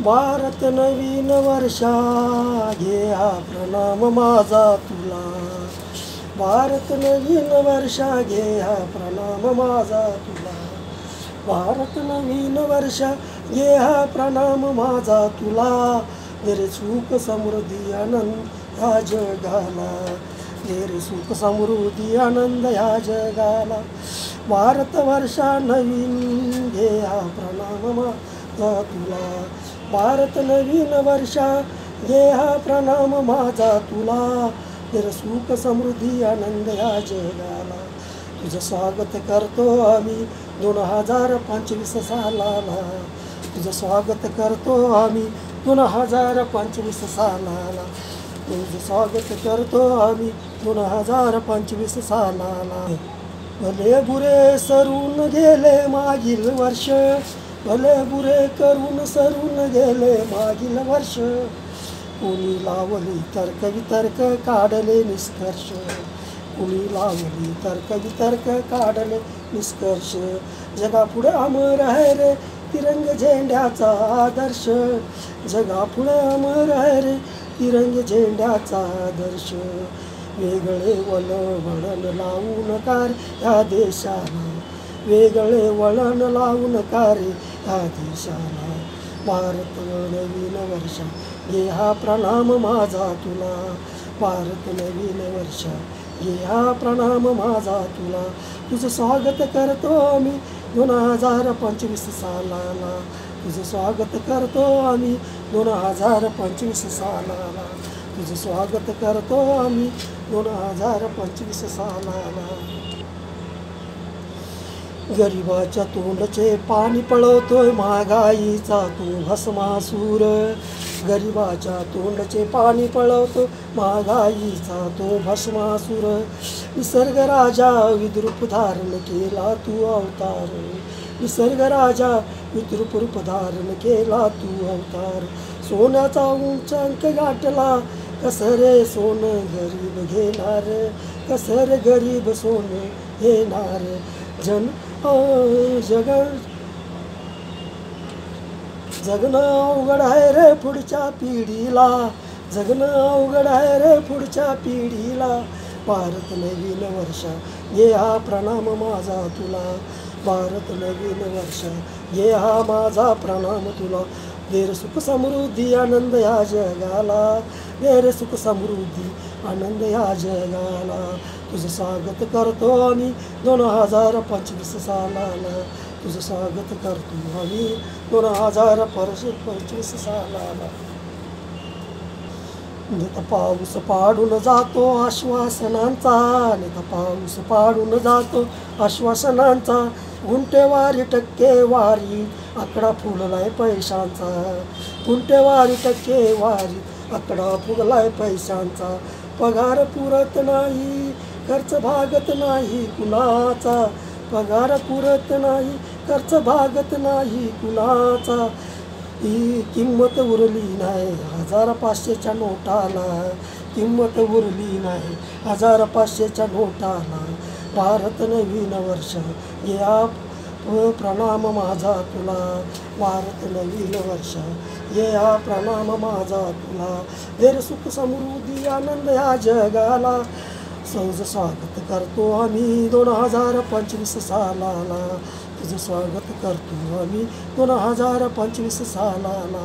भारत नवीन वर्षा घे हा प्रणाम माझा तुला. भारत नवीन वर्षा घे हा प्रणाम माझा तुला. भारत नवीन वर्षा घे हा प्रणाम माझा तुला. दे रे सुख समृद्धी आनंद ह्या जगाला. दे रे सुख समृद्धी आनंद ह्या जगाला. भारत वर्षा नवीन घे हा प्रणाम माझा तुला. भारत नवीन वर्षा घे हा प्रणाम माझा तुला. दे रे सुख समृद्धी आनंद या जगाला. तुझं स्वागत करतो आम्ही 2025 सालाला. तुझं स्वागत करतो आम्ही 2025 सालाला. तुझं स्वागत करतो आम्ही 2025 सालाला. भले बुरे सरून गेले मागील वर्ष. भले बुरे करून सरून गेले मागील वर्ष. कुणी लावली तर्क वितर्क काढले निष्कर्ष. कुणी लावली तर्क वितर्क काढले निष्कर्ष. जगापुढे अमर आहे रे तिरंग झेंड्याचा आदर्श. जगापुढे अमर आहे रे तिरंग झेंड्याचा आदर्श. वेगळे वळण लावू नका या देशाला. वेगळे वळण लावू नका रे या देशाला. भारत नवीन वर्षा घे हा प्रणाम माझा तुला. भारत नवीन वर्षा घे हा प्रणाम माझा तुला. तुझं स्वागत करतो आम्ही 2025 सालाला. तुझं स्वागत करतो आम्ही 2025 सालाला. तुझं स्वागत करतो आम्ही 2025 सालाला. गरिबाच्या तोंडचे पाणी पळवतोय महागाईचा तू भस्मासूर. गरिबाच्या तोंडचे पाणी पळवतो महागाईचा तो भस्मासूर. निसर्ग राजा विद्रूप धारण केला तू अवतार. निसर्ग राजा विद्रूप रूप धारण केला तू अवतार. सोन्याचा उंचांक गाठला कसं रे सोनं गरीब घेणार. कसं रे गरीब सोनं घेणार. जगणं अवघड आहे रे पुढच्या पिढीला. जगणं अवघड आहे रे पुढच्या पिढीला. भारत नवीन वर्षा घे हा प्रणाम माझा तुला. भारत नवीन वर्षा घे हा माझा प्रणाम तुला. दे रे सुख समृद्धी आनंद या जगाला. दे रे सुख समृद्धी आनंद या जगाला. तुझं स्वागत करतो आम्ही 2025 सालाला. तुझं स्वागत करतो आम्ही 2025 सालाला. नित पाऊस पाडून जातो आश्वासनांचा. नित पाऊस पाडून जातो आश्वासनांचा. गुंठेवारी टक्केवारी आकडा फुललाय पैशांचा. गुंठेवारी टक्केवारी आकडा फुगलाय पैशांचा. पगार पुरत नाही खर्च भागत नाही कुणाचा. पगार पुरत नाही खर्च भागत नाही कुणाचा. ही किंमत उरली नाही 1500च्या नोटाला. किंमत उरली नाही 1500च्या नोटाला. भारत नवीन वर्ष घे हा प्रणाम माझा तुला. भारत नवीन वर्ष घे हा प्रणाम माझा तुला. दे रे सुख समृद्धी आनंद ह्या जगाला. सहज स्वागत करतो आम्ही 2025 सालाला. तुझं स्वागत करतो आम्ही 2025 सालाला.